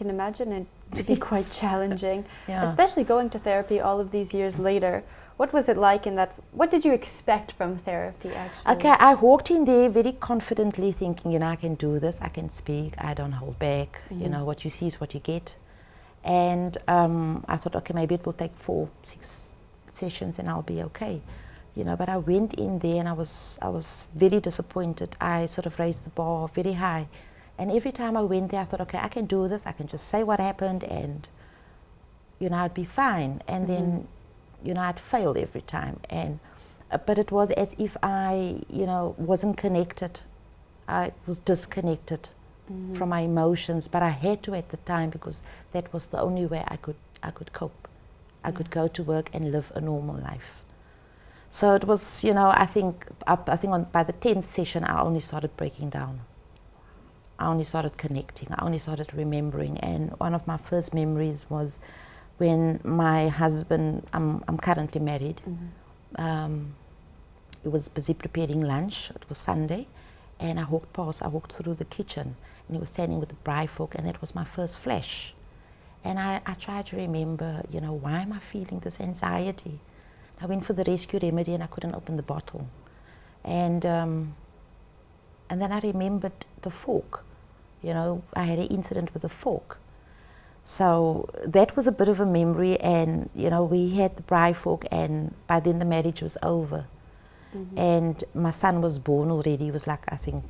can imagine it to be quite challenging, Yeah. especially going to therapy all of these years later. What was it like in that? What did you expect from therapy, actually? Okay, I walked in there very confidently thinking, I can do this, I can speak, I don't hold back, what you see is what you get. And I thought, okay, maybe it will take 4-6 sessions and I'll be okay. But I went in there and I was very disappointed. I sort of raised the bar very high. And every time I went there, I thought, okay, I can do this, I can just say what happened and, I'd be fine. And then, I'd fail every time. And but it was as if I, wasn't connected. I was disconnected from my emotions, but I had to at the time because that was the only way I could cope. I could go to work and live a normal life. So it was, I think by the 10th session, I only started breaking down. I only started connecting. I only started remembering. And one of my first memories was when my husband, I'm currently married, he was busy preparing lunch. It was Sunday. And I walked through the kitchen, and he was standing with the braai fork, and that was my first flash. And I tried to remember, why am I feeling this anxiety? I went for the rescue remedy, and I couldn't open the bottle. And then I remembered the fork. I had an incident with a fork. So that was a bit of a memory, and, we had the braai fork, and by then the marriage was over. And my son was born already. He was like, I think,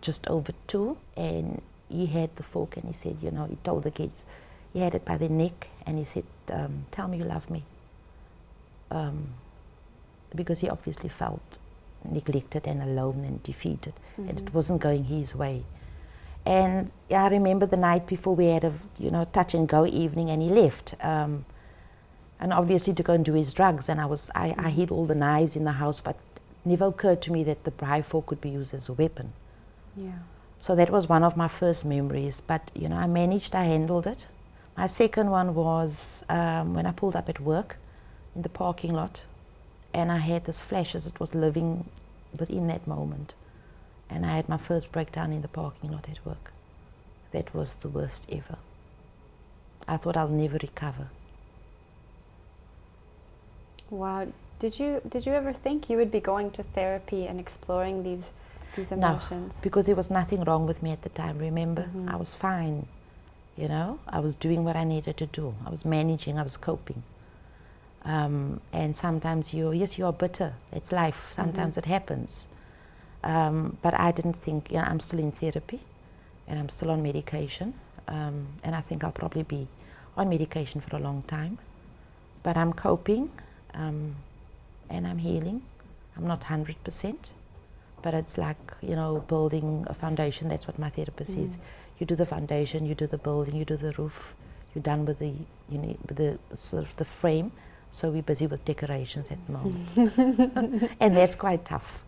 just over 2, and he had the fork, and he said, he told the kids, he had it by the neck, and he said, tell me you love me. Because he obviously felt neglected and alone and defeated, and it wasn't going his way. And I remember the night before we had a touch and go evening, and he left. And obviously to go and do his drugs, and I hid all the knives in the house, but it never occurred to me that the braai fork could be used as a weapon. Yeah. So that was one of my first memories, but I handled it. My second one was when I pulled up at work in the parking lot, and I had this flash as it was living within that moment. And I had my first breakdown in the parking lot at work. That was the worst ever. I thought I'll never recover. Wow. Did you ever think you would be going to therapy and exploring these emotions? No, because there was nothing wrong with me at the time, remember? I was fine, I was doing what I needed to do. I was managing, I was coping. And sometimes you are bitter, it's life, sometimes it happens. But I didn't think, I'm still in therapy, and I'm still on medication, and I think I'll probably be on medication for a long time. But I'm coping, and I'm healing. I'm not 100%, but it's like, building a foundation. That's what my therapist says. You do the foundation, you do the building, you do the roof. You're done with the sort of the frame. So we're busy with decorations at the moment. And that's quite tough.